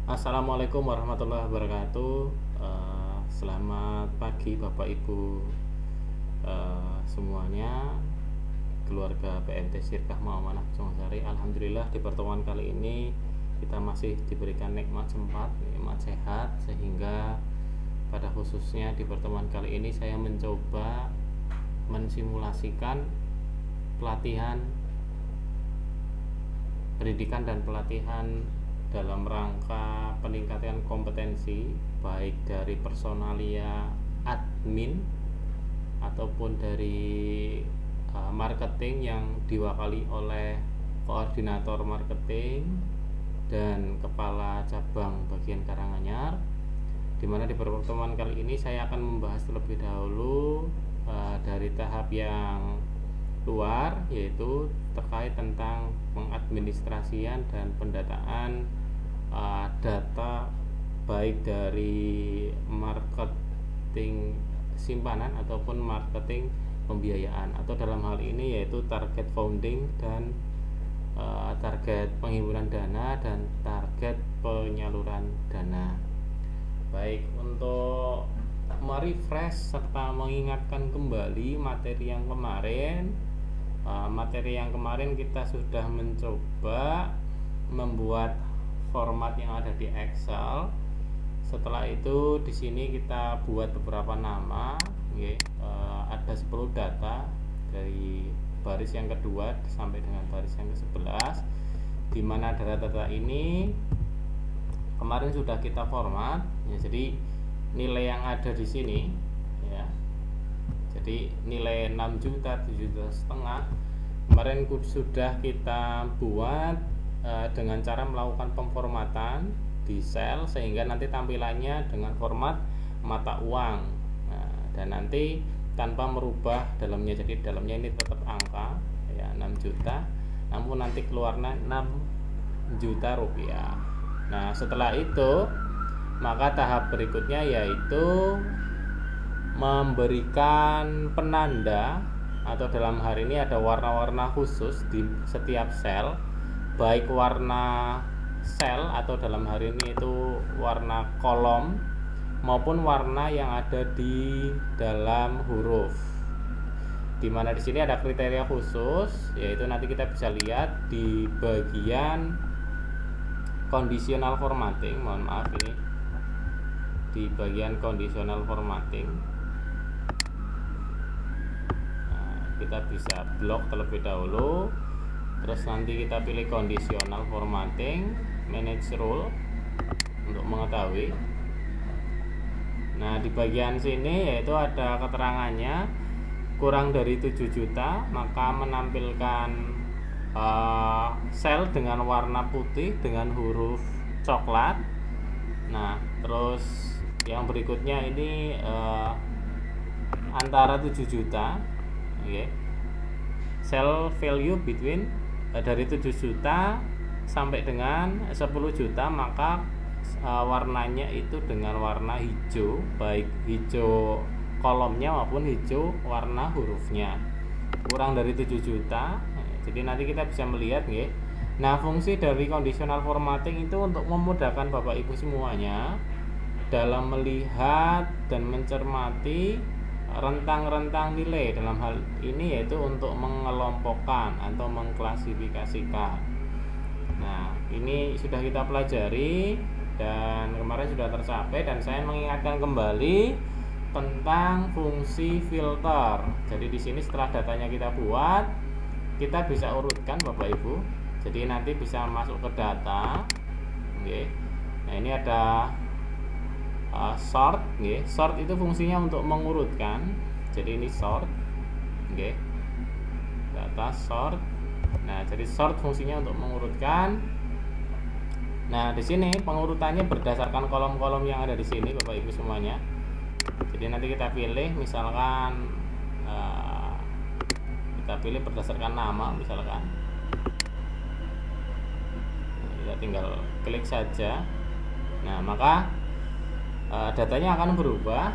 Assalamualaikum warahmatullahi wabarakatuh. Selamat pagi Bapak Ibu semuanya, keluarga PMT Sirkah Muamalah Jongsari. Alhamdulillah di pertemuan kali ini kita masih diberikan nikmat sempat, nikmat sehat, sehingga pada khususnya di pertemuan kali ini saya mencoba mensimulasikan pelatihan pendidikan dan pelatihan dalam rangka peningkatan kompetensi baik dari personalia admin ataupun dari marketing yang diwakili oleh koordinator marketing dan kepala cabang bagian Karanganyar, di mana di pertemuan kali ini saya akan membahas terlebih dahulu dari tahap yang luar, yaitu terkait tentang pengadministrasian dan pendataan data baik dari marketing simpanan ataupun marketing pembiayaan, atau dalam hal ini yaitu target founding dan target penghiburan dana dan target penyaluran dana. Baik, untuk merefresh serta mengingatkan kembali materi yang kemarin kita sudah mencoba membuat format yang ada di Excel. Setelah itu di sini kita buat beberapa nama, ada 10 data dari baris yang kedua sampai dengan baris yang ke-11, di mana data-data ini kemarin sudah kita format ya. Jadi nilai yang ada di sini ya, jadi nilai 6 juta, 7 juta setengah kemarin sudah kita buat dengan cara melakukan pemformatan di sel, sehingga nanti tampilannya dengan format mata uang. Nah, dan nanti tanpa merubah dalamnya, jadi dalamnya ini tetap angka ya 6 juta, namun nanti keluarnya 6 juta rupiah. Nah, setelah itu maka tahap berikutnya yaitu memberikan penanda, atau dalam hari ini ada warna-warna khusus di setiap sel, baik warna sel atau dalam hari ini itu warna kolom maupun warna yang ada di dalam huruf. Dimana di sini ada kriteria khusus, yaitu nanti kita bisa lihat di bagian conditional formatting. Mohon maaf, ini di bagian conditional formatting. Nah, kita bisa blok terlebih dahulu, terus nanti kita pilih conditional formatting, manage rule untuk mengetahui. Nah, di bagian sini yaitu ada keterangannya, kurang dari 7 juta maka menampilkan sel dengan warna putih dengan huruf coklat. Nah, terus yang berikutnya ini antara 7 juta, sel value between dari 7 juta sampai dengan 10 juta maka warnanya itu dengan warna hijau, baik hijau kolomnya maupun hijau warna hurufnya. Kurang dari 7 juta, jadi nanti kita bisa melihat ya. Nah, fungsi dari conditional formatting itu untuk memudahkan Bapak Ibu semuanya dalam melihat dan mencermati rentang-rentang nilai, dalam hal ini yaitu untuk mengelompokkan atau mengklasifikasikan. Nah, ini sudah kita pelajari dan kemarin sudah tercapai, dan saya mengingatkan kembali tentang fungsi filter. Jadi di sini setelah datanya kita buat, kita bisa urutkan Bapak Ibu. Jadi nanti bisa masuk ke data. Nah, ini ada sort. Sort itu fungsinya untuk mengurutkan. Jadi ini sort. Data sort. Nah, jadi sort fungsinya untuk mengurutkan. Nah, di sini pengurutannya berdasarkan kolom-kolom yang ada di sini Bapak Ibu semuanya. Jadi nanti kita pilih, misalkan kita pilih berdasarkan nama, misalkan kita tinggal klik saja. Nah, maka datanya akan berubah,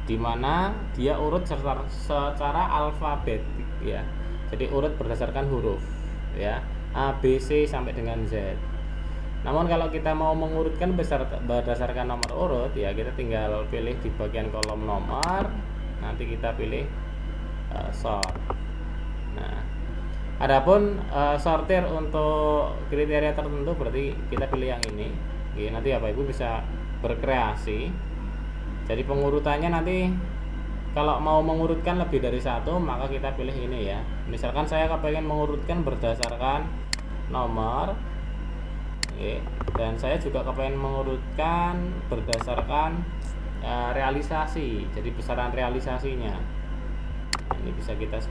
di mana dia urut secara alfabetik ya. Jadi urut berdasarkan huruf ya, A, B, C sampai dengan Z. Namun kalau kita mau mengurutkan berdasarkan nomor urut, ya kita tinggal pilih di bagian kolom nomor, nanti kita pilih sort. Nah, adapun sortir untuk kriteria tertentu berarti kita pilih yang ini. Oke, nanti Bapak Ibu bisa berkreasi. Jadi pengurutannya nanti kalau mau mengurutkan lebih dari satu, maka kita pilih ini ya. Misalkan saya kepengen mengurutkan berdasarkan nomor, oke, dan saya juga kepengen mengurutkan berdasarkan realisasi, jadi besaran realisasinya. Ini bisa kita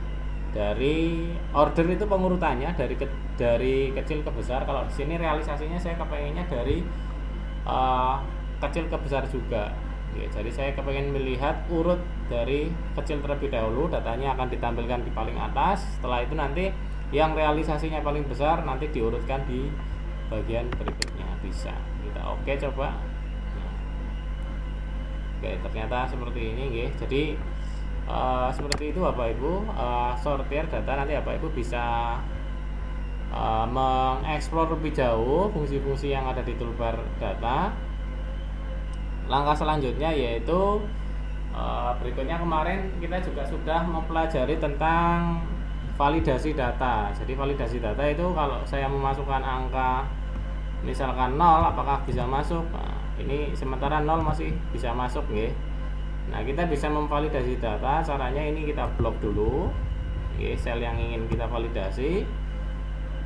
dari order itu pengurutannya dari kecil ke besar. Kalau di sini realisasinya saya kepengennya dari kecil ke besar juga. Oke, jadi saya kepengen melihat urut dari kecil terlebih dahulu, datanya akan ditampilkan di paling atas. Setelah itu nanti yang realisasinya paling besar nanti diurutkan di bagian berikutnya. Bisa kita oke coba. Nah, oke, ternyata seperti ini, oke. Jadi seperti itu Bapak Ibu, sortir data. Nanti Bapak Ibu bisa mengeksplor lebih jauh fungsi-fungsi yang ada di toolbar data. Langkah selanjutnya yaitu berikutnya, kemarin kita juga sudah mempelajari tentang validasi data. Jadi validasi data itu kalau saya memasukkan angka misalkan 0, apakah bisa masuk? Nah, ini sementara 0 masih bisa masuk ya. Nah, kita bisa memvalidasi data. Caranya ini kita blok dulu sel yang ingin kita validasi.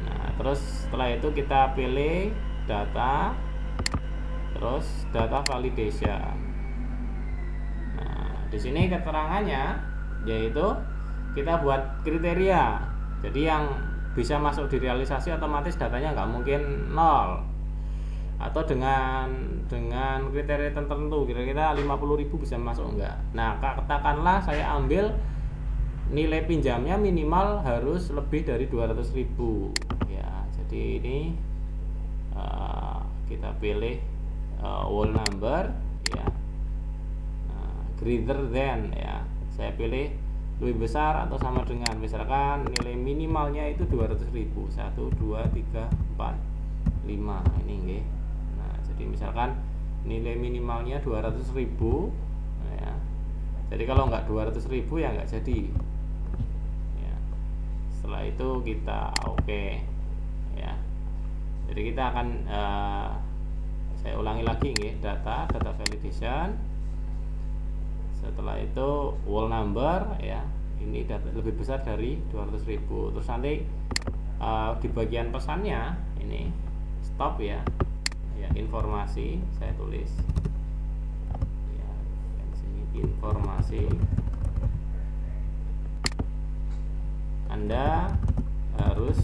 Nah, terus setelah itu kita pilih data, terus data validation. Nah, di sini keterangannya yaitu kita buat kriteria. Jadi yang bisa masuk di realisasi otomatis datanya nggak mungkin 0. Atau dengan kriteria tertentu, kira-kira 50.000 bisa masuk enggak. Nah, katakanlah saya ambil nilai pinjamnya minimal harus lebih dari 200.000 ya. Jadi ini kita pilih whole number ya, greater than ya, saya pilih lebih besar atau sama dengan, misalkan nilai minimalnya itu 200.000, 1, 2, 3, 4, 5 ini nggih. Nah, jadi misalkan nilai minimalnya 200.000 ya, jadi kalau nggak 200.000 ya nggak jadi ya. Setelah itu kita oke ya. Jadi kita akan saya ulangi lagi nih, data validation. Setelah itu whole number ya, ini data lebih besar dari 200.000. Terus nanti di bagian pesannya ini stop ya, informasi saya tulis ya, di sini informasi. Anda harus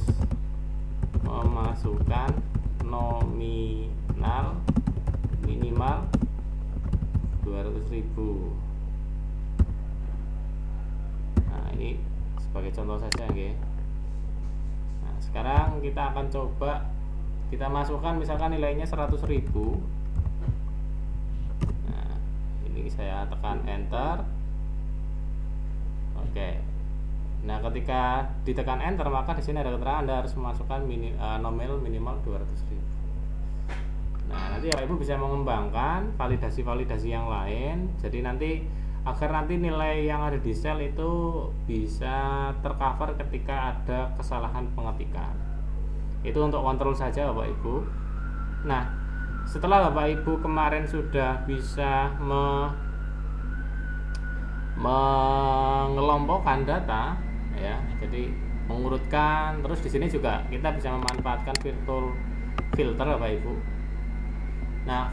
memasukkan nominal minimal 200.000. Nah, ini sebagai contoh saja nggih. Nah, sekarang kita akan coba kita masukkan misalkan nilainya 100.000. Nah, ini saya tekan enter. Oke. Nah, ketika ditekan enter maka di sini ada keterangan Anda harus memasukkan nominal minimal 200.000. Nah, nanti Bapak Ibu bisa mengembangkan validasi-validasi yang lain. Jadi nanti agar nanti nilai yang ada di sel itu bisa tercover ketika ada kesalahan pengetikan. Itu untuk kontrol saja Bapak Ibu. Nah, setelah Bapak Ibu kemarin sudah bisa mengelompokkan data ya, jadi mengurutkan, terus di sini juga kita bisa memanfaatkan fitur filter Bapak Ibu. Nah,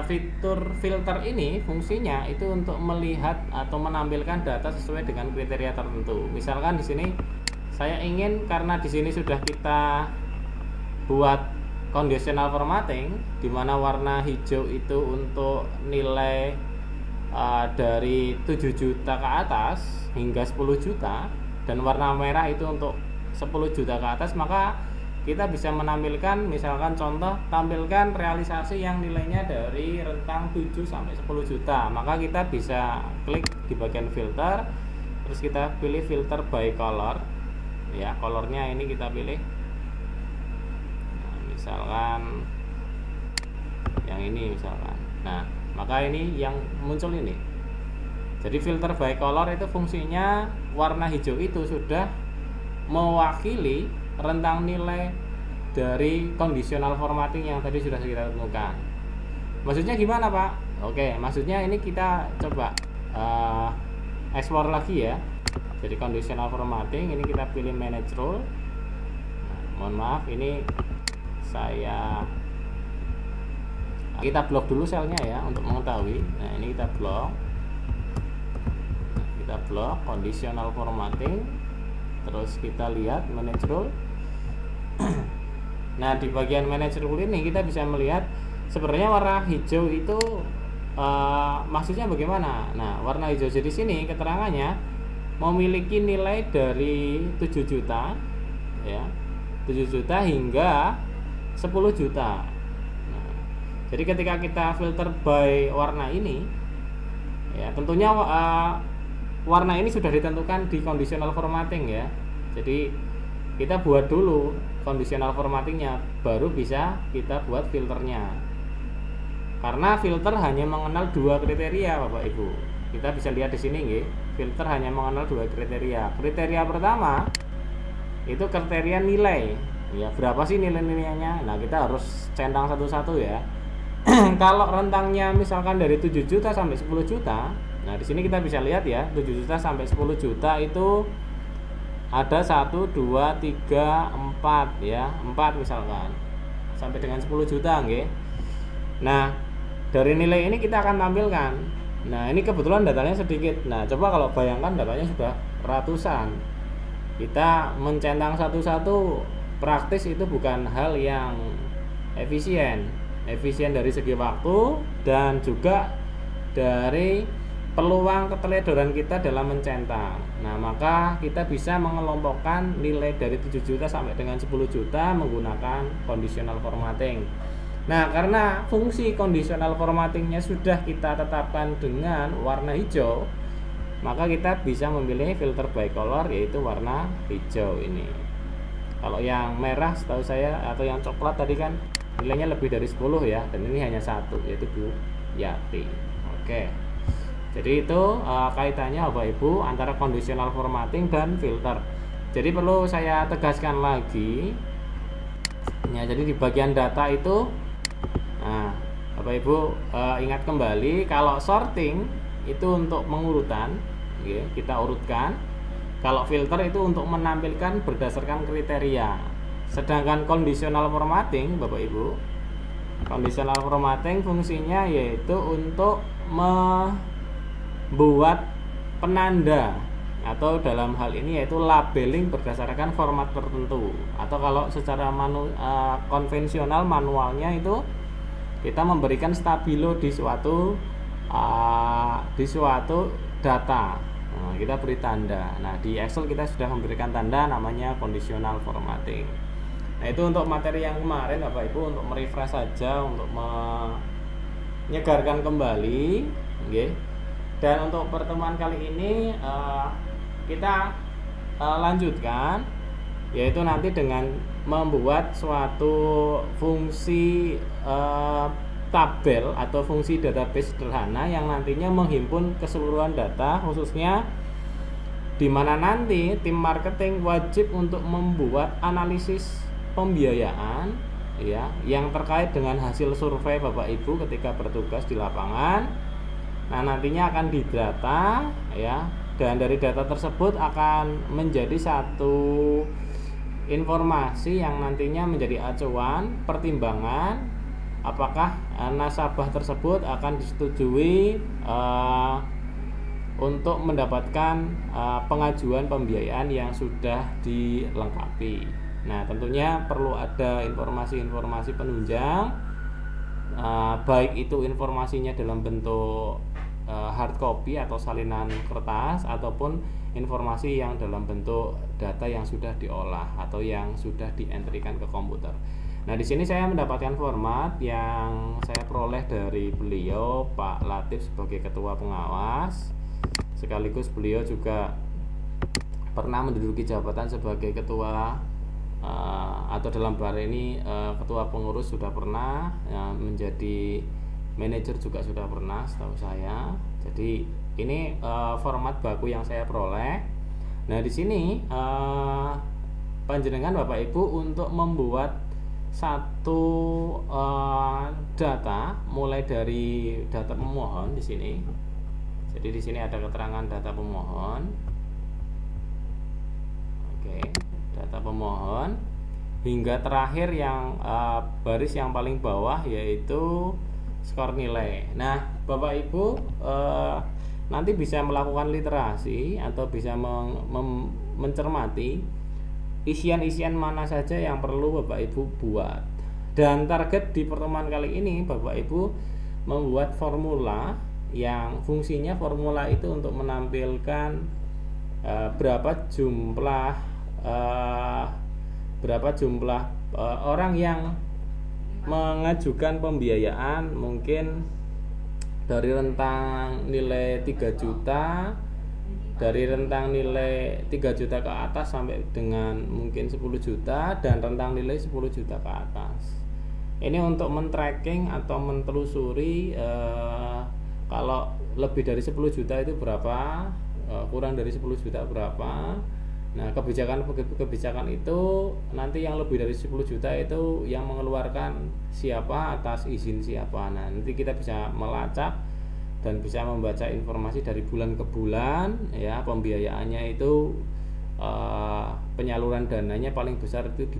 fitur filter ini fungsinya itu untuk melihat atau menampilkan data sesuai dengan kriteria tertentu. Misalkan di sini saya ingin, karena di sini sudah kita buat conditional formatting di mana warna hijau itu untuk nilai dari 7 juta ke atas hingga 10 juta, dan warna merah itu untuk 10 juta ke atas, maka kita bisa menampilkan, misalkan contoh, tampilkan realisasi yang nilainya dari rentang 7 sampai 10 juta. Maka kita bisa klik di bagian filter, terus kita pilih filter by color ya, colornya ini kita pilih. Nah, misalkan ini misalkan. Nah, maka ini yang muncul ini. Jadi filter by color itu fungsinya warna hijau itu sudah mewakili rentang nilai dari conditional formatting yang tadi sudah kita temukan. Maksudnya gimana, Pak? Oke, maksudnya ini kita coba explore lagi ya. Jadi conditional formatting ini kita pilih manage rule. Nah, mohon maaf ini kita blok dulu selnya ya untuk mengetahui. Nah, ini kita blok. Kita blok conditional formatting. Terus kita lihat manage rule. Nah, di bagian manage rule ini kita bisa melihat sebenarnya warna hijau itu maksudnya bagaimana? Nah, warna hijau di sini keterangannya memiliki nilai dari 7 juta ya. 7 juta hingga 10 juta. Nah, jadi ketika kita filter by warna ini ya, tentunya warna ini sudah ditentukan di conditional formatting ya. Jadi kita buat dulu conditional formattingnya, baru bisa kita buat filternya. Karena filter hanya mengenal 2 kriteria, Bapak Ibu. Kita bisa lihat di sini nggih. Filter hanya mengenal 2 kriteria. Kriteria pertama itu kriteria nilai. Ya, berapa sih nilai-nilainya? Nah, kita harus centang satu-satu ya. Kalau rentangnya misalkan dari 7 juta sampai 10 juta. Nah, di sini kita bisa lihat ya, 7 juta sampai 10 juta itu ada 1 2 3 4 ya. 4 misalkan. Sampai dengan 10 juta nggih. Nah, dari nilai ini kita akan tampilkan. Nah, ini kebetulan datanya sedikit. Nah, coba kalau bayangkan datanya sudah ratusan. Kita mencentang satu-satu praktis itu bukan hal yang efisien. Efisien dari segi waktu dan juga dari peluang keteledoran kita dalam mencentang. Nah, maka kita bisa mengelompokkan nilai dari 7 juta sampai dengan 10 juta menggunakan conditional formatting. Nah, karena fungsi conditional formattingnya sudah kita tetapkan dengan warna hijau, maka kita bisa memilih filter by color, yaitu warna hijau ini. Kalau yang merah setahu saya atau yang coklat tadi kan nilainya lebih dari 10 ya, dan ini hanya 1, yaitu Bu Yati. Oke. Jadi itu kaitannya Bapak Ibu antara conditional formatting dan filter. Jadi perlu saya tegaskan lagi. Ya, jadi di bagian data itu, nah, Bapak Ibu ingat kembali kalau sorting itu untuk mengurutan, ya, kita urutkan. Kalau filter itu untuk menampilkan berdasarkan kriteria. Sedangkan conditional formatting, Bapak Ibu, conditional formatting fungsinya yaitu untuk membuat penanda, atau dalam hal ini yaitu labeling berdasarkan format tertentu. Atau kalau secara konvensional manualnya itu kita memberikan stabilo di suatu data. Nah, kita beri tanda. Nah, di Excel kita sudah memberikan tanda namanya conditional formatting. Nah, itu untuk materi yang kemarin Bapak Ibu, untuk merefresh saja, untuk menyegarkan kembali, okay. Dan untuk pertemuan kali ini kita lanjutkan, yaitu nanti dengan membuat suatu fungsi tabel atau fungsi database sederhana yang nantinya menghimpun keseluruhan data, khususnya di mana nanti tim marketing wajib untuk membuat analisis pembiayaan ya, yang terkait dengan hasil survei Bapak Ibu ketika bertugas di lapangan. Nah, nantinya akan didata ya, dan dari data tersebut akan menjadi satu informasi yang nantinya menjadi acuan pertimbangan apakah nasabah tersebut akan disetujui untuk mendapatkan pengajuan pembiayaan yang sudah dilengkapi. Nah, tentunya perlu ada informasi-informasi penunjang, baik itu informasinya dalam bentuk hard copy atau salinan kertas, ataupun informasi yang dalam bentuk data yang sudah diolah atau yang sudah dientrikan ke komputer. Nah, di sini saya mendapatkan format yang saya peroleh dari beliau, Pak Latif, sebagai ketua pengawas. Sekaligus beliau juga pernah menduduki jabatan sebagai ketua atau dalam bar ini ketua pengurus, sudah pernah menjadi manajer juga sudah pernah setahu saya. Jadi ini format baku yang saya peroleh. Nah di sini panjenengan Bapak Ibu untuk membuat satu data mulai dari data pemohon di sini. Jadi di sini ada keterangan data pemohon. Oke, data pemohon hingga terakhir yang baris yang paling bawah yaitu skor nilai. Nah, Bapak Ibu nanti bisa melakukan literasi atau bisa mencermati isian-isian mana saja yang perlu Bapak Ibu buat. Dan target di pertemuan kali ini Bapak Ibu membuat formula yang fungsinya formula itu untuk menampilkan berapa jumlah orang yang mengajukan pembiayaan, mungkin dari rentang nilai 3 juta, dari rentang nilai 3 juta ke atas sampai dengan mungkin 10 juta, dan rentang nilai 10 juta ke atas. Ini untuk men-tracking atau mentelusuri kalau lebih dari 10 juta itu berapa, kurang dari 10 juta berapa. Nah, kebijakan itu nanti yang lebih dari 10 juta itu yang mengeluarkan siapa, atas izin siapa. Nah, nanti kita bisa melacak dan bisa membaca informasi dari bulan ke bulan ya, pembiayaannya itu penyaluran dananya paling besar itu di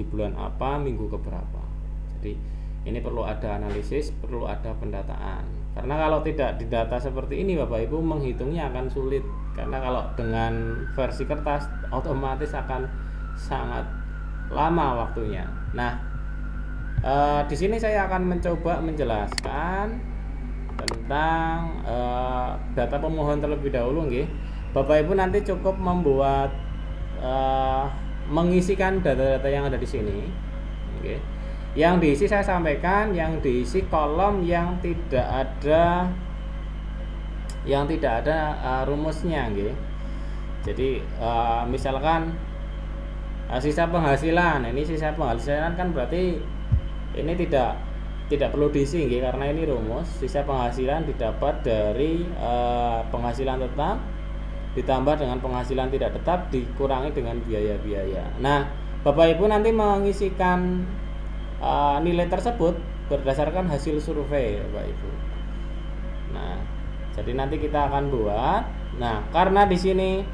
bulan apa, minggu keberapa. Jadi ini perlu ada analisis, perlu ada pendataan. Karena kalau tidak didata seperti ini Bapak Ibu menghitungnya akan sulit. Karena kalau dengan versi kertas otomatis akan sangat lama waktunya. Nah, di sini saya akan mencoba menjelaskan tentang data pemohon terlebih dahulu, nggih. Bapak Ibu nanti cukup membuat mengisikan data-data yang ada di sini, nggih. Yang diisi saya sampaikan, yang diisi kolom yang tidak ada rumusnya, nggih. Jadi misalkan sisa penghasilan, ini sisa penghasilan kan berarti ini tidak perlu diisi, nggih, karena ini rumus. Sisa penghasilan didapat dari penghasilan tetap ditambah dengan penghasilan tidak tetap dikurangi dengan biaya-biaya. Nah, Bapak Ibu nanti mengisikan nilai tersebut berdasarkan hasil survei Bapak Ibu. Nah, jadi nanti kita akan buat. Nah, karena di sini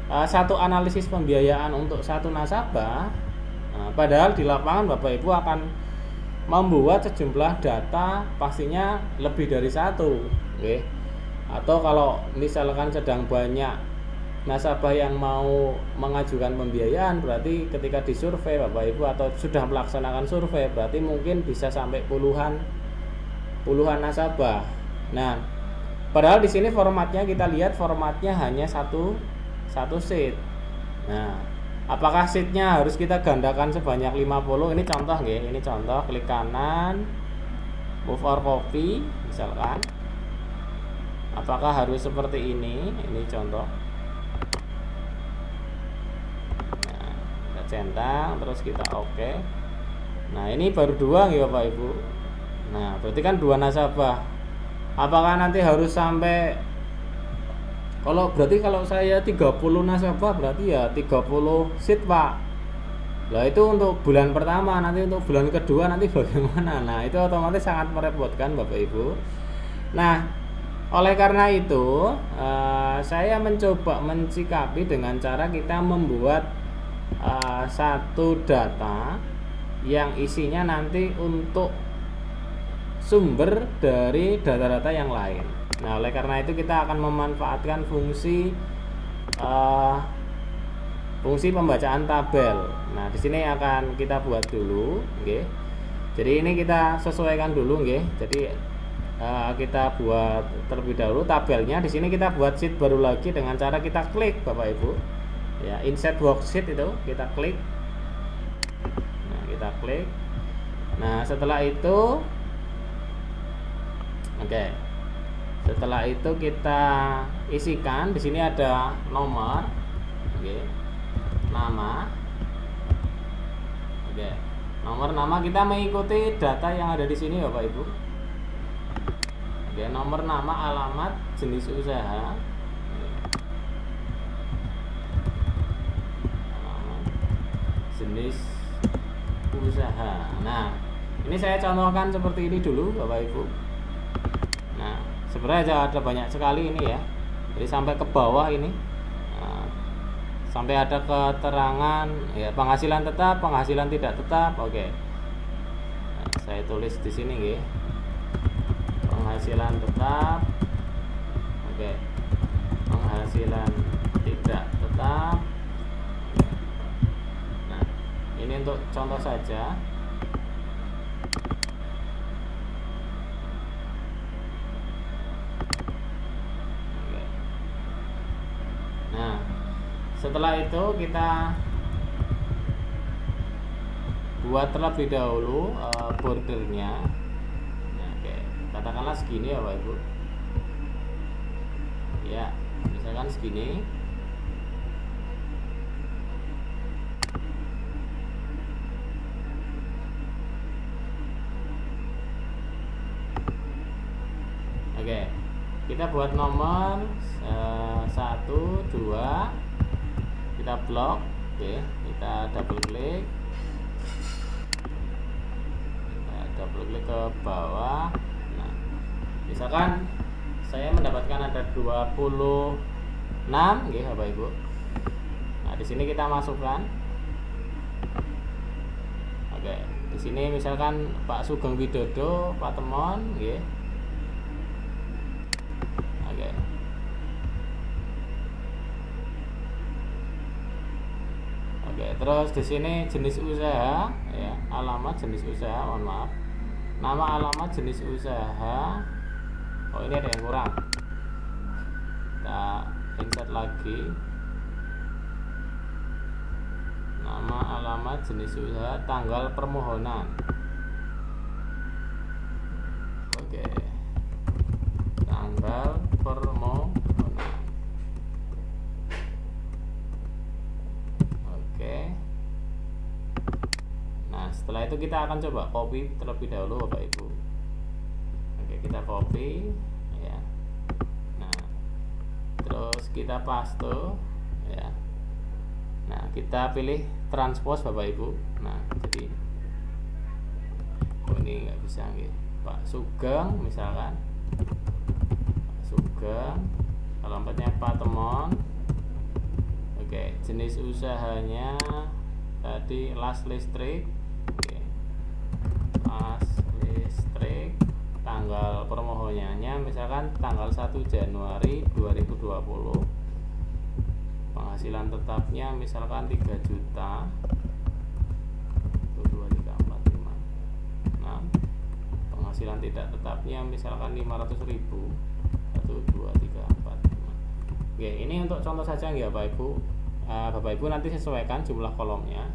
satu analisis pembiayaan untuk satu nasabah, padahal di lapangan Bapak Ibu akan membuat sejumlah data pastinya lebih dari satu, okay? Atau kalau misalkan sedang banyak nasabah yang mau mengajukan pembiayaan, berarti ketika disurvei Bapak Ibu atau sudah melaksanakan survei berarti mungkin bisa sampai puluhan nasabah. Nah, padahal di sini formatnya kita lihat formatnya hanya satu sheet. Nah, apakah sheetnya harus kita gandakan sebanyak 50? Ini contoh, nggih. Ini contoh, klik kanan, move or copy misalkan. Apakah harus seperti ini? Ini contoh. Nah, kita centang, terus kita oke. Nah, ini baru 2 nggih Bapak Ibu. Nah, berarti kan 2 nasabah. Apakah nanti harus sampai, kalau saya 30 nasabah berarti ya 30 sheet, Pak. Lah itu untuk bulan pertama, nanti untuk bulan kedua nanti bagaimana? Nah, itu otomatis sangat merepotkan Bapak Ibu. Nah, oleh karena itu saya mencoba mensikapi dengan cara kita membuat satu data yang isinya nanti untuk sumber dari data-data yang lain. Nah, oleh karena itu kita akan memanfaatkan fungsi pembacaan tabel. Nah, di sini akan kita buat dulu, nggih. Jadi ini kita sesuaikan dulu, nggih. Jadi kita buat terlebih dahulu tabelnya. Di sini kita buat sheet baru lagi dengan cara kita klik Bapak Ibu. Ya, insert worksheet itu kita klik. Nah, kita klik. Nah, setelah itu setelah itu kita isikan. Di sini ada nomor, nama, nomor nama. Kita mengikuti data yang ada di sini Bapak Ibu. Ya, nomor, nama, alamat, jenis usaha, alamat, jenis usaha. Nah, ini saya contohkan seperti ini dulu Bapak Ibu. Nah, sebenarnya ada banyak sekali ini ya, jadi sampai ke bawah ini. Nah, sampai ada keterangan ya, penghasilan tetap, penghasilan tidak tetap. Oke. Nah, saya tulis di sini nggih. Penghasilan tetap. Oke. Penghasilan tidak tetap. Nah, ini untuk contoh saja. Oke. Nah, setelah itu kita buat terlebih dahulu bordernya. Nah, oke, katakanlah segini ya Bapak Ibu. Ya, misalkan segini. Oke, kita buat nomor 1, 2, kita blok. Oke, kita double klik. Double klik ke bawah. Nah, misalkan saya mendapatkan ada 26 nggih Bapak Ibu. Nah, di sini kita masukkan. Oke, di sini misalkan Pak Sugeng Widodo, Pak Temon nggih. Oke. Oke, terus di sini jenis usaha ya, alamat, jenis usaha, mohon maaf. Nama, alamat, jenis usaha. Oh, ini ada yang kurang. Kita insert lagi. Nama, alamat, jenis usaha, tanggal permohonan. Oke. Tanggal permohonan. Oke. Nah, setelah itu kita akan coba copy terlebih dahulu Bapak Ibu. Oke, kita copy ya. Nah, terus kita paste ya. Nah, kita pilih transpose Bapak Ibu. Nah, jadi ini nggak bisa gitu. Pak Sugeng misalkan. Pak Sugeng, alamatnya Pak Temon. Oke, jenis usahanya tadi las listrik. Oke. Las listrik. Tanggal permohonannya misalkan tanggal 1 Januari 2020. Penghasilan tetapnya misalkan 3 juta. 1 2 3 4 5 6. Penghasilan tidak tetapnya misalkan 500.000. 1 2 3 4 5. Oke, ini untuk contoh saja ya Bapak Ibu. Bapak Ibu nanti sesuaikan jumlah kolomnya.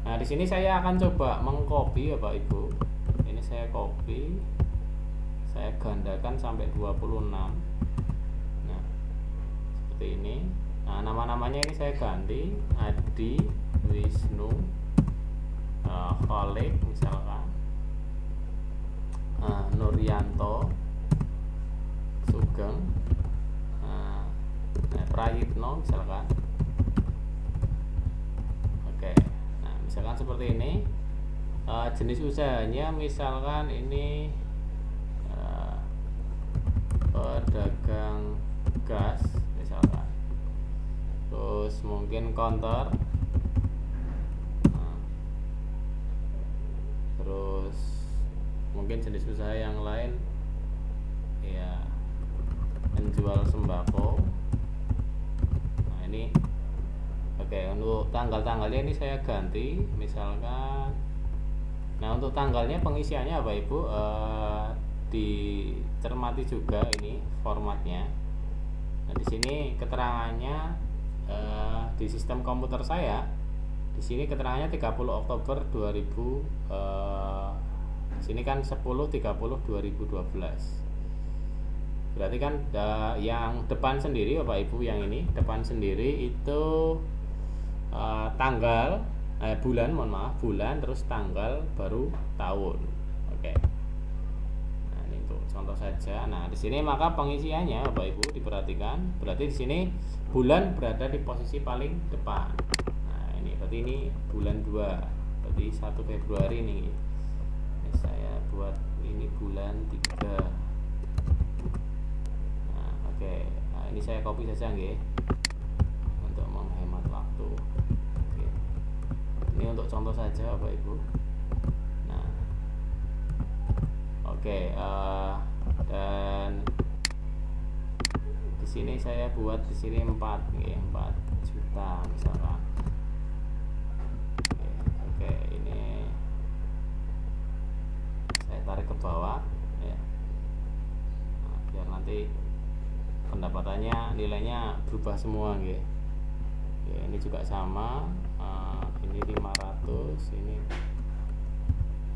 Nah, di sini saya akan coba mengcopy ya Bapak Ibu. Ini saya copy, saya gandakan sampai 26. Nah, seperti ini. Nah, nama-namanya ini saya ganti Adi, Wisnu, Khalid misalkan, Nuryanto, Sugeng, Prayitno misalkan. Oke, nah misalkan seperti ini. Jenis usahanya misalkan ini pedagang gas misalkan, terus mungkin counter, terus mungkin jenis usaha yang lain ya, menjual sembako. Nah, ini oke, untuk tanggal-tanggalnya ini saya ganti misalkan. Nah, untuk tanggalnya pengisiannya Bapak Ibu dicermati juga ini formatnya. Nah, di sini keterangannya di sistem komputer saya, di sini keterangannya 30 Oktober 2000, sini kan 10/30/2012. Berarti kan yang depan sendiri Bapak Ibu, yang ini depan sendiri itu tanggal bulan, mohon maaf, bulan terus tanggal baru tahun. Oke. Nah, ini untuk contoh saja. Nah, di sini maka pengisiannya Bapak Ibu diperhatikan, berarti di sini bulan berada di posisi paling depan. Nah, ini berarti ini bulan 2. Berarti 1 Februari ini. Ini saya buat ini bulan 3. Nah, oke. Nah, ini saya copy saja nggih. Untuk menghemat waktu. Oke. Ini untuk contoh saja Bapak Ibu. Nah, oke, dan di sini saya buat di sini 4 juta misalkan. Oke, ini saya tarik ke bawah ya. Nah, biar nanti pendapatannya nilainya berubah semua gitu. Ya, ini juga sama. Ini 500, ini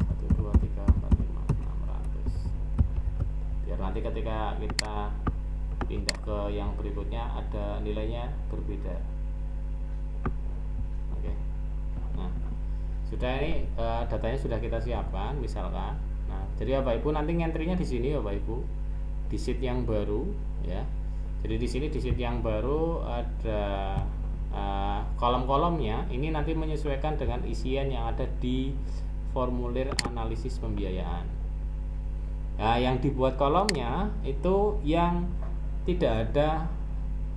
1 2 3 4 5 600. Biar nanti ketika kita pindah ke yang berikutnya ada nilainya berbeda. Oke. Nah, sudah ini datanya sudah kita siapkan misalkan. Nah, jadi Bapak Ibu nanti ngentrinya di sini Bapak Ibu di sheet yang baru ya. Jadi di sini di sheet yang baru ada kolom-kolomnya ini nanti menyesuaikan dengan isian yang ada di formulir analisis pembiayaan. Nah, yang dibuat kolomnya itu yang tidak ada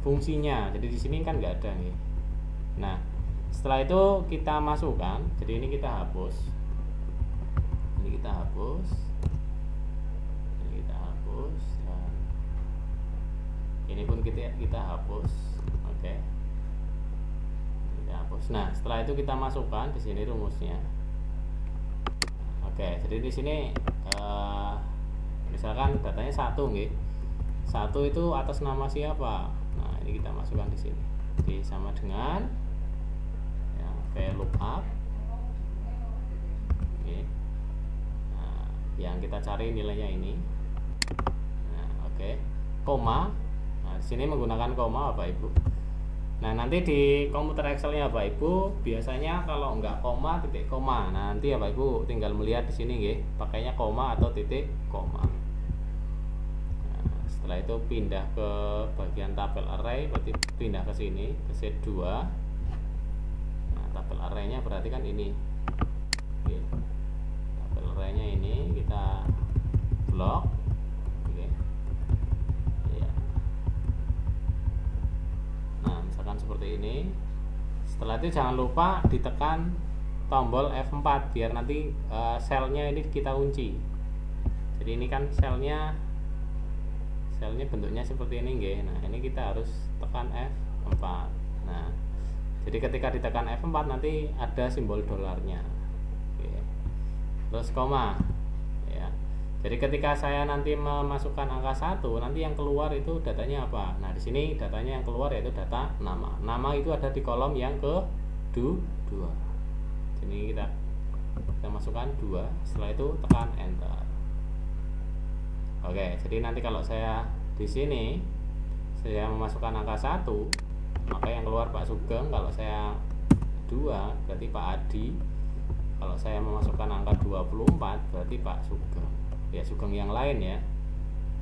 fungsinya. Jadi di sini kan nggak ada nih. Nah, setelah itu kita masukkan. Jadi ini kita hapus. Ini kita hapus. Ini kita hapus. Dan ini pun kita hapus. Oke. Kita hapus. Nah, setelah itu kita masukkan di sini rumusnya. Oke, jadi di sini misalkan datanya 1 nggih. 1 itu atas nama siapa? Nah, ini kita masukkan di sini. Jadi sama dengan ya, VLOOKUP. Oke. Nah, yang kita cari nilainya ini. Nah, oke. Koma. Nah, di sini menggunakan koma Bapak Ibu. Nah, nanti di komputer Excelnya Bapak Ibu biasanya kalau enggak koma titik koma. Nah, nanti ya Bapak Ibu tinggal melihat di sini nggih, pakainya koma atau titik koma. Nah, setelah itu pindah ke bagian tabel array, berarti pindah ke sini ke sheet 2. Nah, tabel arraynya berarti kan ini. Oke. Tabel arraynya ini kita blok. Oke. Ya. Nah, misalkan seperti ini. Setelah itu jangan lupa ditekan tombol F4 biar nanti selnya ini kita kunci. Jadi ini kan selnya bentuknya seperti ini nggih. Nah, ini kita harus tekan F4. Nah, jadi ketika ditekan F4 nanti ada simbol dolarnya. Oke. Terus koma ya. Jadi ketika saya nanti memasukkan angka 1, nanti yang keluar itu datanya apa? Nah, di sini datanya yang keluar yaitu data nama. Nama itu ada di kolom yang ke-2. Jadi kita masukkan 2, setelah itu tekan enter. Oke, jadi nanti kalau saya di sini saya memasukkan angka 1, maka yang keluar Pak Sugeng. Kalau saya 2 berarti Pak Adi. Kalau saya memasukkan angka 24 berarti Pak Sugeng. Ya, Sugeng yang lain ya.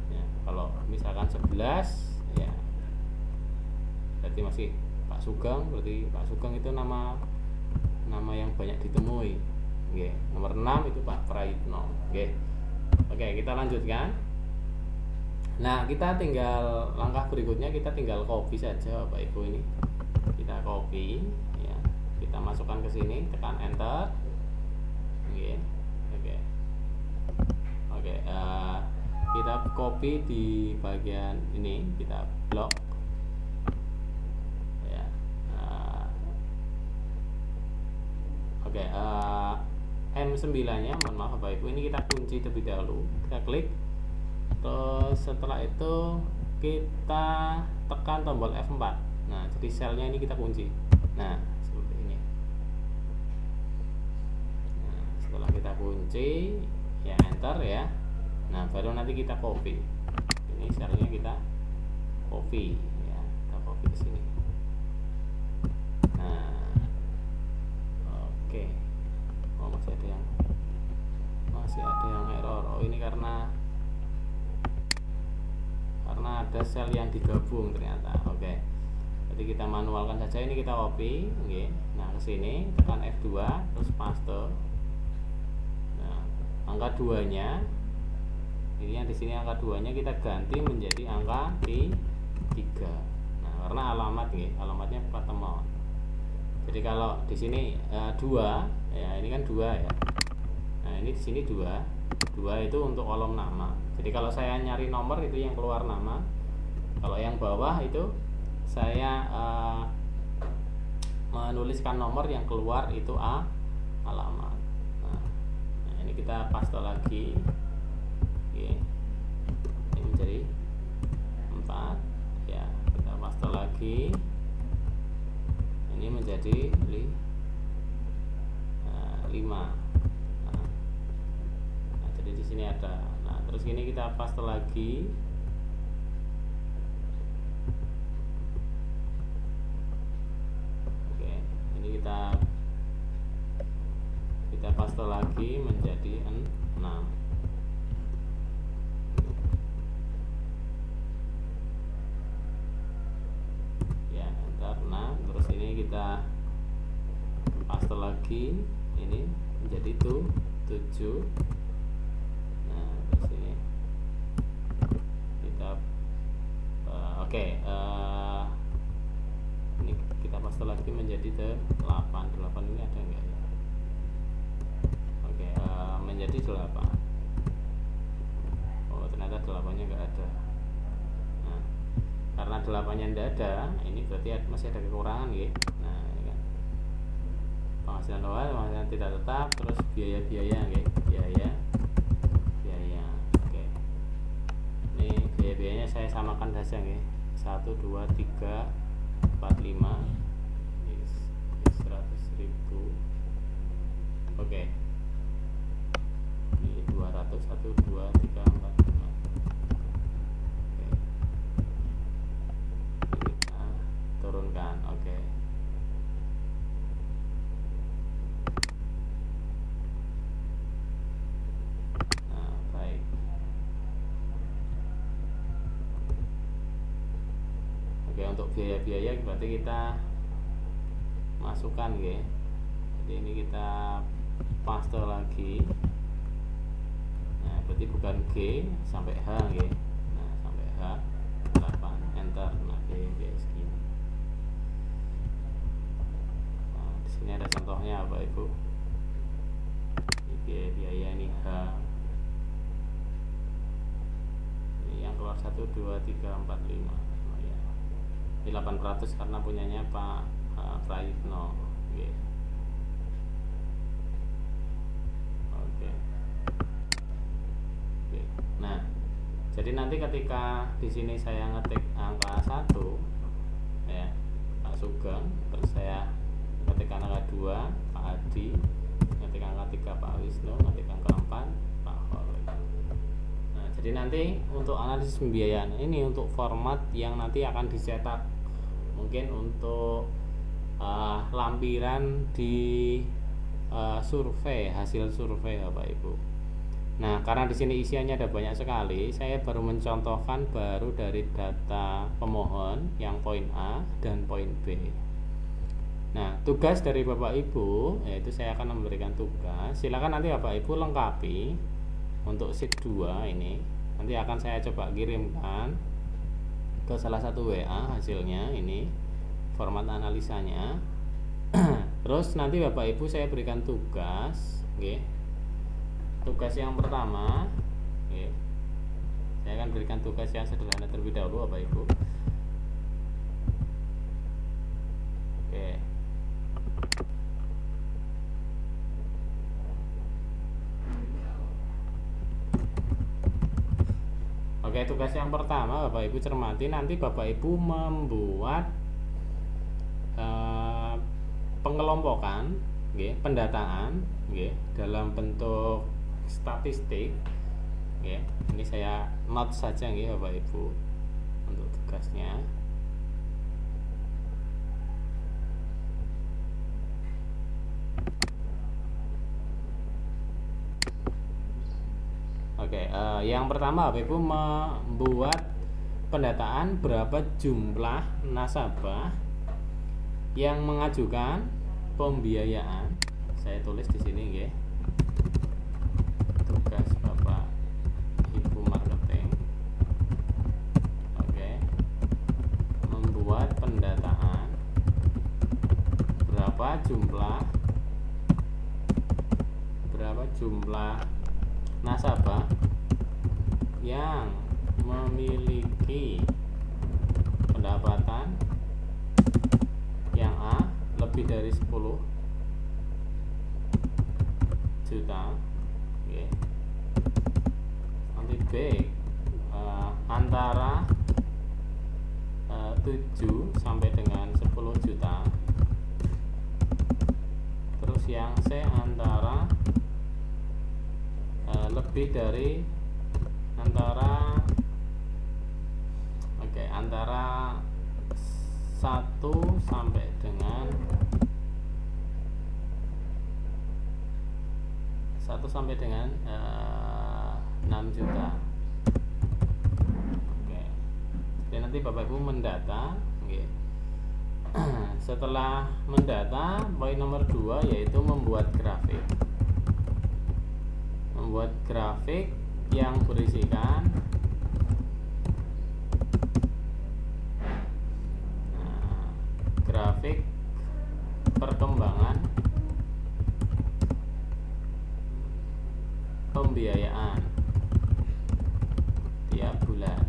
Ya, kalau misalkan 11 ya berarti masih Pak Sugeng, berarti Pak Sugeng itu nama yang banyak ditemui. Oke, nomor 6 itu Pak Prayitno. Oke, kita lanjutkan. Nah, kita tinggal langkah berikutnya kita tinggal copy saja Bapak Ibu ini. Kita copy ya. Kita masukkan ke sini, tekan enter. Oke, kita copy di bagian ini, kita blok ya. Oke, M9 nya mohon maaf Bapak Ibu, ini kita kunci terlebih dahulu. Kita klik. Terus setelah itu kita tekan tombol F4. Nah, jadi selnya ini kita kunci. Nah, seperti ini. Nah, setelah kita kunci ya enter ya. Nah, baru nanti kita copy. Ini selnya kita copy ya. Kita copy ke sini. Nah, oke. Oh, masih ada yang error. Oh, ini karena karena ada sel yang digabung ternyata. Oke. Jadi kita manualkan saja, ini kita copy, oke. Nah, ke sini tekan F2 terus paste. Nah, angka 2-nya ini yang di sini angka 2-nya kita ganti menjadi angka 3. Nah, karena alamat ya, alamatnya pertemuan. Jadi kalau di sini 2 ya, ini kan 2 ya. Nah, ini di sini 2 itu untuk kolom nama. Jadi kalau saya nyari nomor itu yang keluar nama. Kalau yang bawah itu saya menuliskan nomor, yang keluar itu alamat. Nah, ini kita paste lagi. Oke. Ini menjadi 4 ya, kita paste lagi. Ini menjadi 5. Jadi di sini ada. Nah, terus ini kita paste lagi. Oke, ini kita paste lagi menjadi 6. Ya, enter 6. Terus ini kita paste lagi, ini menjadi 7. Ini kita paste lagi menjadi 8 ini ada enggak ya? Oke, menjadi 8. Oh, ternyata 8-nya enggak ada. Nah, karena 8-nya enggak ada, ini berarti masih ada kekurangan ya. Nah, ini kan penghasilan awal, penghasilan tidak tetap, terus biaya-biaya ya, biaya. Oke. Ini biaya-biayanya saya samakan saja ya. 1, 2, 3, 4, 5 100.000. Oke. Ini 200, 1, 2, 3, 4, 5. Oke. Ini kita turunkan. Oke. Nah, baik. Oke, untuk biaya-biaya berarti kita masukkan ya. Jadi ini kita paste lagi. Nah, berarti bukan G sampai H ya. Nah, sampai H 8, enter. Nah, biaya segini. Nah, di sini ada contohnya Bapak Ibu. Biaya ini H. Ini yang keluar 1, 2, 3, 4, 5. Ini 800 karena punyanya Pak Praitno. Oke. Nah, jadi nanti ketika di sini saya ngetik angka 1 ya, Pak Sugeng, terus saya ngetik angka 2 Pak Adi, ngetik angka 3 Pak Wisnu, ngetik angka 4 Pak Kholik. Nah, jadi nanti untuk analisis pembiayaan ini untuk format yang nanti akan dicetak, mungkin untuk lampiran di survei, hasil survei Bapak Ibu. Nah, karena di sini isiannya ada banyak sekali, saya baru mencontohkan baru dari data pemohon yang poin A dan poin B. Nah, tugas dari Bapak Ibu yaitu saya akan memberikan tugas. Silakan nanti Bapak Ibu lengkapi untuk sheet 2 ini. Nanti akan saya coba kirimkan ke salah satu WA hasilnya, ini format analisanya. Terus nanti Bapak Ibu saya berikan tugas, okay. Tugas yang pertama, okay. Saya akan berikan tugas yang sederhana terlebih dahulu Bapak Ibu. Okay. Oke, tugas yang pertama Bapak Ibu cermati, nanti Bapak Ibu membuat pengelompokan, pendataan, dalam bentuk statistik. Ini saya note saja Bapak Ibu untuk tugasnya. Oke, yang pertama Bapak Ibu membuat pendataan berapa jumlah nasabah yang mengajukan pembiayaan. Saya tulis di sini nggih. Tugas Bapak Ibu marketing. Oke. Membuat pendataan berapa jumlah nasabah yang memiliki pendapatan yang A lebih dari 10 juta, okay. Nanti B antara 7 sampai dengan 10 juta. Terus yang C antara lebih dari antara 1 sampai dengan 6 juta. Oke. Jadi nanti Bapak Ibu mendata, okay. Setelah mendata, poin nomor 2 yaitu membuat grafik. Membuat grafik yang berisikan grafik perkembangan pembiayaan tiap bulan.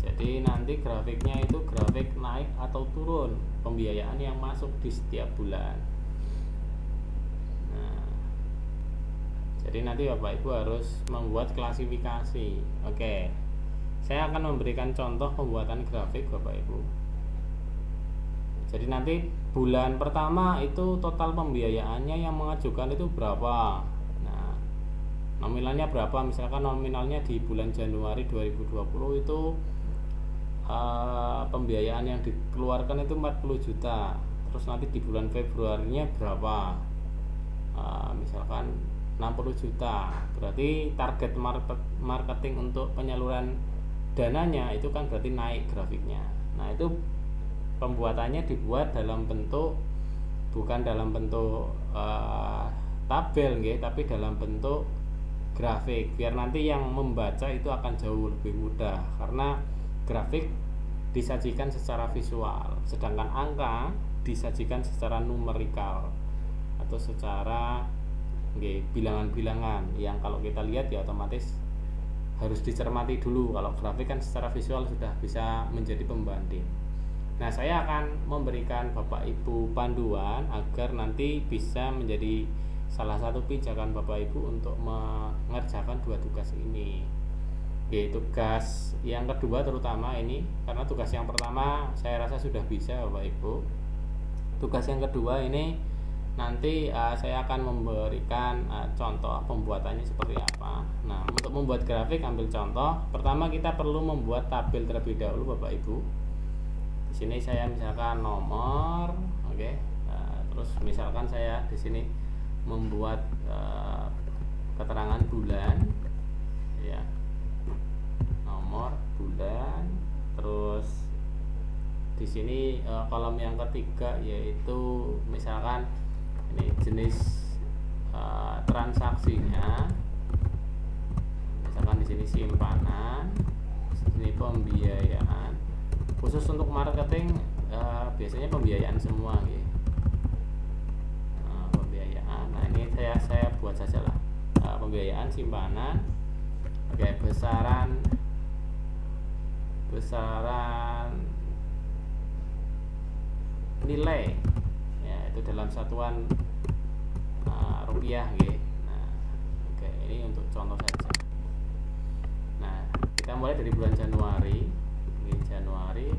Jadi nanti grafiknya itu grafik naik atau turun pembiayaan yang masuk di setiap bulan. Nah, jadi nanti Bapak Ibu harus membuat klasifikasi. Oke, saya akan memberikan contoh pembuatan grafik Bapak Ibu. Jadi nanti bulan pertama itu total pembiayaannya yang mengajukan itu berapa. Nah, nominalnya berapa, misalkan nominalnya di bulan Januari 2020 itu pembiayaan yang dikeluarkan itu 40 juta. Terus nanti di bulan Februarinya berapa, misalkan 60 juta. Berarti target marketing untuk penyaluran dananya itu kan berarti naik grafiknya. Nah, itu pembuatannya dibuat dalam bentuk, bukan dalam bentuk tabel nggih, tapi dalam bentuk grafik, biar nanti yang membaca itu akan jauh lebih mudah karena grafik disajikan secara visual, sedangkan angka disajikan secara numerikal atau secara bilangan-bilangan yang kalau kita lihat ya otomatis harus dicermati dulu. Kalau grafik kan secara visual sudah bisa menjadi pembanding. Nah, saya akan memberikan Bapak Ibu panduan agar nanti bisa menjadi salah satu pijakan Bapak Ibu untuk mengerjakan dua tugas ini. Yaitu tugas yang kedua terutama ini, karena tugas yang pertama saya rasa sudah bisa Bapak Ibu. Tugas yang kedua ini nanti saya akan memberikan contoh pembuatannya seperti apa. Nah, untuk membuat grafik ambil contoh. Pertama kita perlu membuat tabel terlebih dahulu Bapak Ibu. Di sini saya misalkan nomor, oke. Terus misalkan saya di sini membuat keterangan bulan, ya, nomor bulan. Terus di sini kolom yang ketiga yaitu misalkan ini jenis transaksinya, misalkan di sini simpanan, di sini pembiayaan. Khusus untuk marketing biasanya pembiayaan semua gitu. Pembiayaan. Nah, ini saya buat saja lah. Pembiayaan simpanan. Oke, besaran nilai ya itu dalam satuan rupiah gitu. Nah, oke, ini untuk contoh saja. Nah, kita mulai dari bulan Januari,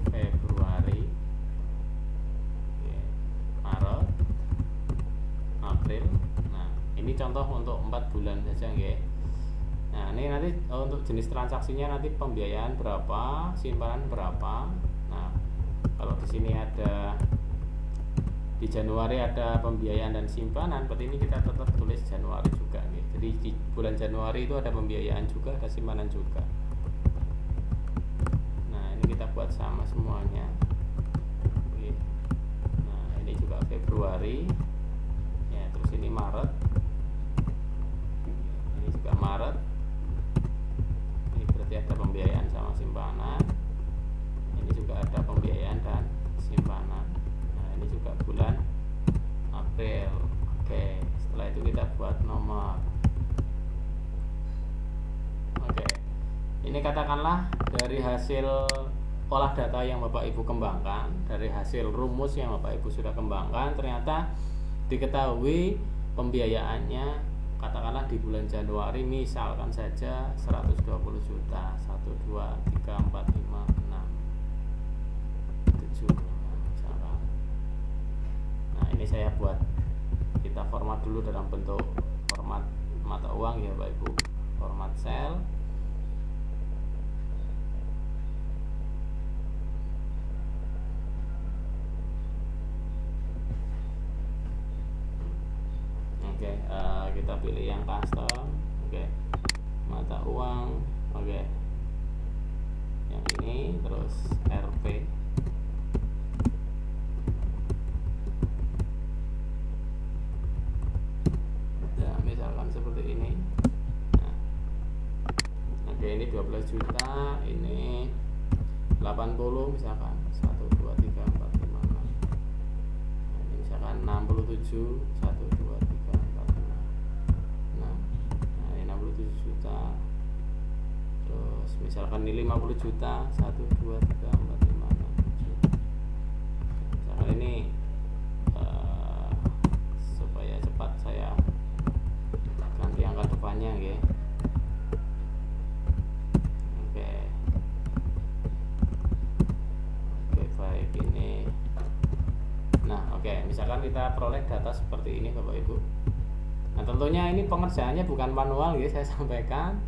Februari, Maret, April. Nah, ini contoh untuk 4 bulan saja nggih. Nah, ini nanti untuk jenis transaksinya nanti pembiayaan berapa, simpanan berapa. Nah, kalau di sini ada di Januari ada pembiayaan dan simpanan, berarti ini kita tetap tulis Januari juga nih. Jadi di bulan Januari itu ada pembiayaan juga, ada simpanan juga. kita buat sama semuanya. Oke. Nah ini juga Februari ya, terus ini Maret, ini juga Maret, ini berarti ada pembiayaan sama simpanan, ini juga ada pembiayaan dan simpanan. Nah ini juga bulan April. Oke, setelah itu kita buat nomor. Oke, ini katakanlah dari hasil olah data yang Bapak Ibu kembangkan, dari hasil rumus yang Bapak Ibu sudah kembangkan, ternyata diketahui pembiayaannya katakanlah di bulan Januari misalkan saja 120 juta, 1, 2, 3, 4, 5, 6, 7 misalkan. Nah ini saya buat, kita format dulu dalam bentuk format mata uang ya Bapak Ibu, format sel. Oke, kita pilih yang custom. Oke, mata uang. Oke, yang ini terus RP. Nah, misalkan seperti ini. Nah, oke, ini 12 juta, ini 80 misalkan 1, 2, 3, 4, 5, 6. Nah, ini misalkan 67, 1, 2, 3, 4, 5. Nah, ini 67 juta. Terus misalkan ini 50 juta, 1, 2, 3, 4, 5, 6, 7. Misalkan ini supaya cepat saya ganti angka depannya ya. Oke. Oke, baik ini. Nah, oke, misalkan kita peroleh data seperti ini Bapak Ibu. Nah, tentunya ini pengerjaannya bukan manual ya, saya sampaikan.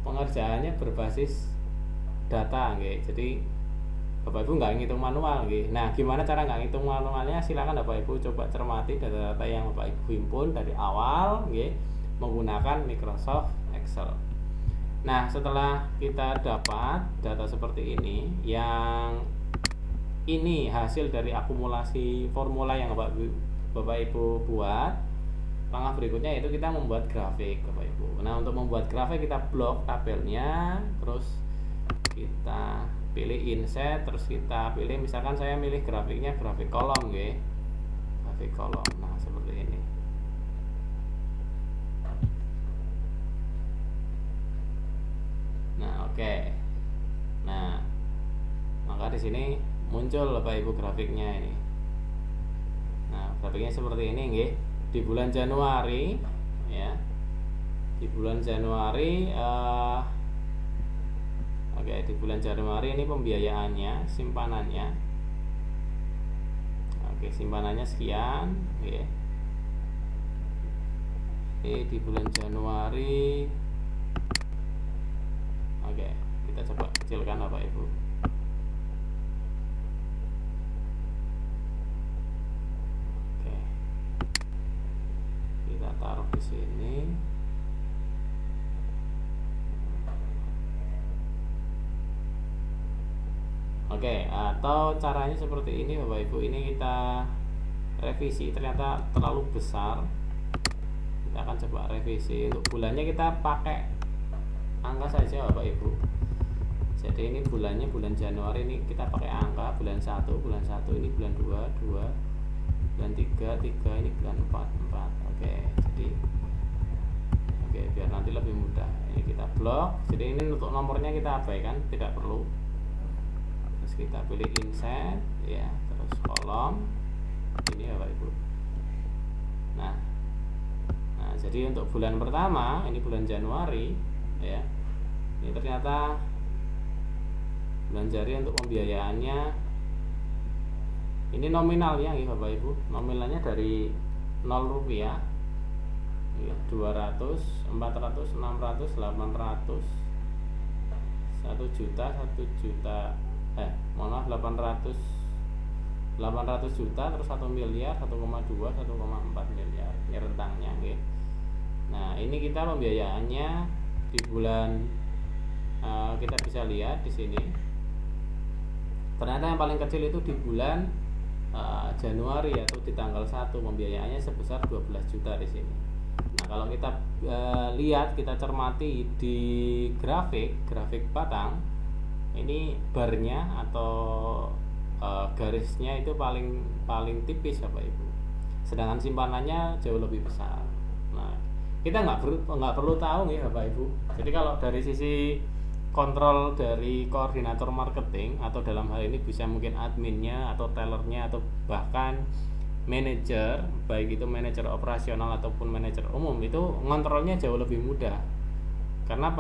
Pengerjaannya berbasis data nggih. Jadi Bapak Ibu nggak ngitung manual nggih. Nah, gimana cara nggak ngitung manualnya? Silakan Bapak Ibu coba cermati data-data yang Bapak Ibu himpun dari awal nggih menggunakan Microsoft Excel. Nah, setelah kita dapat data seperti ini, yang ini hasil dari akumulasi formula yang Bapak Ibu buat. Langkah berikutnya yaitu kita membuat grafik Bapak Ibu. Nah, untuk membuat grafik kita blok tabelnya, terus kita pilih inset, terus kita pilih, misalkan saya milih grafiknya grafik kolom nggih. Grafik kolom. Nah, seperti ini. Nah, oke. Nah, maka di sini muncul Bapak Ibu grafiknya ini. Nah, grafiknya seperti ini nggih. Di bulan Januari ya. Di bulan Januari oke, di bulan Januari ini pembiayaannya, simpanannya. Oke, simpanannya sekian, oke. Di bulan Januari. Oke, kita coba kecilkan Bapak Ibu. Oke. Kita taruh di sini. Oke, atau caranya seperti ini Bapak Ibu. Ini kita revisi, ternyata terlalu besar. Kita akan coba revisi. Untuk bulannya kita pakai angka saja Bapak Ibu. Jadi ini bulannya bulan Januari, ini kita pakai angka bulan 1, bulan 1 ini bulan 2, 2, bulan 3, 3 ini bulan 4, 4. Oke, jadi oke, biar nanti lebih mudah. Ini kita blok. Jadi ini untuk nomornya kita abaikan, tidak perlu. Terus kita pilih inset ya, terus kolom. Ini ya Bapak Ibu. Nah, jadi untuk bulan pertama, ini bulan Januari ya. Ini ternyata bulan Januari untuk pembiayaannya ini nominalnya ya Bapak Ibu. Nominalnya dari 0 rupiah ya, 200, 400, 600, 800, 1 juta, 800 juta, terus 1 miliar, 1,2, 1,4 miliar. Ini rentangnya ya. Nah, ini kita pembiayaannya di bulan kita bisa lihat di sini Ternyata yang paling kecil itu di bulan Januari atau di tanggal 1 pembiayaannya sebesar 12 juta di sini. Nah, kalau kita lihat, kita cermati di grafik batang, ini barnya atau garisnya itu paling tipis Bapak Ibu. Sedangkan simpanannya jauh lebih besar. Nah, kita nggak perlu tahu ya Bapak Ibu. Jadi kalau dari sisi kontrol dari koordinator marketing, atau dalam hal ini bisa mungkin adminnya atau tellernya atau bahkan manajer, baik itu manajer operasional ataupun manajer umum, itu ngontrolnya jauh lebih mudah karena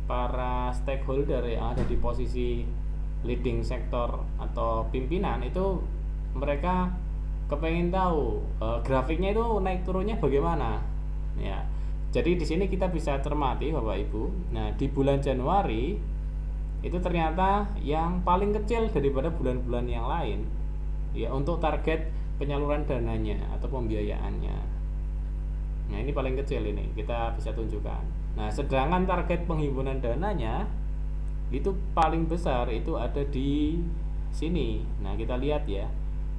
para stakeholder yang ada di posisi leading sektor atau pimpinan itu mereka kepengen tahu grafiknya itu naik turunnya bagaimana ya. Jadi di sini kita bisa cermati Bapak Ibu. Nah, di bulan Januari itu ternyata yang paling kecil daripada bulan-bulan yang lain ya untuk target penyaluran dananya atau pembiayaannya. Nah, ini paling kecil, ini kita bisa tunjukkan. Nah, sedangkan target penghimpunan dananya itu paling besar, itu ada di sini. Nah, kita lihat ya,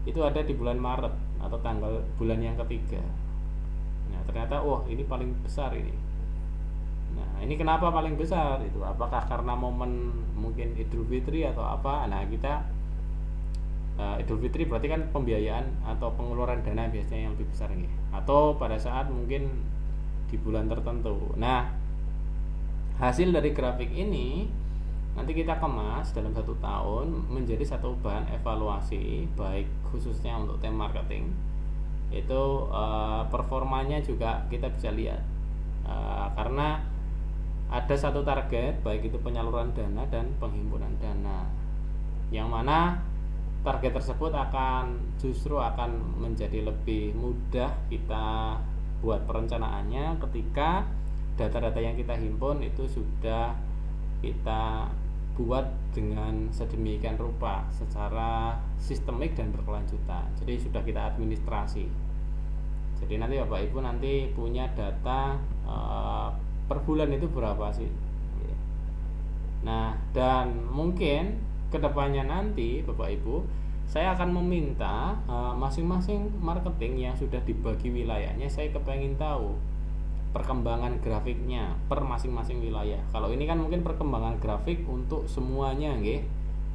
itu ada di bulan Maret atau tanggal bulan yang ketiga. Nah, ternyata ini paling besar ini. Nah, ini kenapa paling besar itu? Apakah karena momen mungkin Idul Fitri atau apa? Nah, kita Idul Fitri berarti kan pembiayaan atau pengeluaran dana biasanya yang lebih besar nih. Atau pada saat mungkin di bulan tertentu. Nah, hasil dari grafik ini nanti kita kemas dalam 1 tahun menjadi satu bahan evaluasi, baik khususnya untuk tim marketing. Itu performanya juga kita bisa lihat karena ada satu target, baik itu penyaluran dana dan penghimpunan dana, yang mana target tersebut justru akan menjadi lebih mudah kita buat perencanaannya ketika data-data yang kita himpun itu sudah kita buat dengan sedemikian rupa secara sistemik dan berkelanjutan. Jadi sudah kita administrasi. Jadi nanti Bapak Ibu nanti punya data per bulan itu berapa sih. Nah, dan mungkin kedepannya nanti Bapak Ibu, saya akan meminta masing-masing marketing yang sudah dibagi wilayahnya, saya kepengen tahu perkembangan grafiknya per masing-masing wilayah. Kalau ini kan mungkin perkembangan grafik untuk semuanya nggih.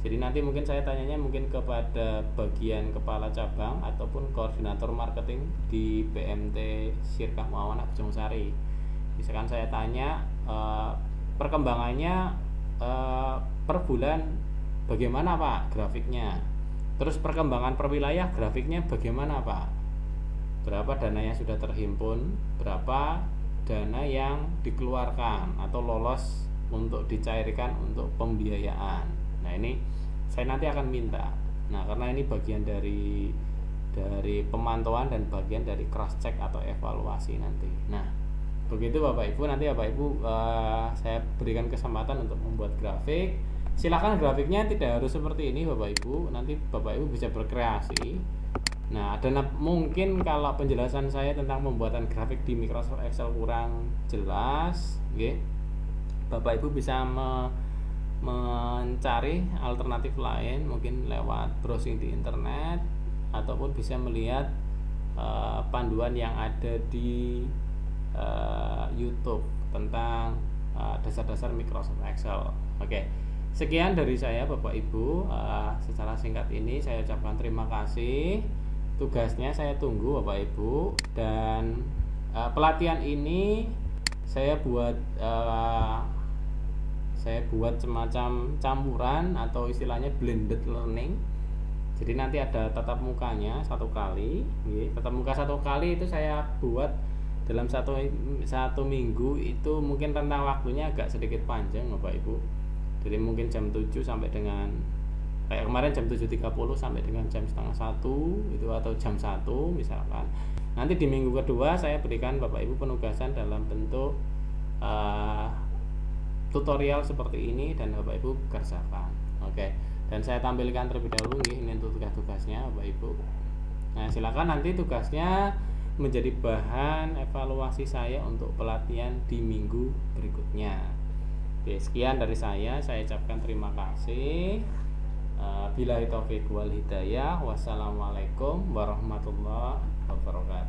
Jadi nanti mungkin saya tanyanya mungkin kepada bagian kepala cabang ataupun koordinator marketing di BMT Syirkah Muawanah Bojongsari. Misalkan saya tanya perkembangannya per bulan bagaimana Pak grafiknya. Terus perkembangan per wilayah grafiknya bagaimana Pak. Berapa dana yang sudah terhimpun, berapa dana yang dikeluarkan atau lolos untuk dicairkan untuk pembiayaan. Nah, ini saya nanti akan minta. Nah, karena ini bagian dari pemantauan dan bagian dari cross check atau evaluasi nanti. Nah, begitu Bapak Ibu, nanti Bapak Ibu saya berikan kesempatan untuk membuat grafik. Silakan grafiknya tidak harus seperti ini Bapak Ibu, nanti Bapak Ibu bisa berkreasi. Nah, mungkin kalau penjelasan saya tentang pembuatan grafik di Microsoft Excel kurang jelas, Bapak Ibu bisa mencari alternatif lain, mungkin lewat browsing di internet ataupun bisa melihat panduan yang ada di YouTube tentang dasar-dasar Microsoft Excel. Oke. Sekian dari saya Bapak Ibu, secara singkat ini saya ucapkan terima kasih. Tugasnya saya tunggu Bapak Ibu, dan pelatihan ini saya buat semacam campuran atau istilahnya blended learning. Jadi nanti ada tatap mukanya 1 kali, tatap muka 1 kali itu saya buat dalam satu minggu. Itu mungkin rentang waktunya agak sedikit panjang Bapak Ibu. Jadi mungkin jam 7 sampai dengan kayak kemarin jam 7.30 sampai dengan jam setengah 1 itu, atau jam 1 misalkan. Nanti di minggu kedua saya berikan Bapak Ibu penugasan dalam bentuk tutorial seperti ini dan Bapak Ibu kerjakan. Oke. Dan saya tampilkan terlebih dahulu ini untuk tugas-tugasnya Bapak Ibu. Nah, silakan nanti tugasnya menjadi bahan evaluasi saya untuk pelatihan di minggu berikutnya. Oke, sekian dari saya ucapkan terima kasih. Billahi taufiq wal hidayah. Wassalamualaikum warahmatullahi wabarakatuh.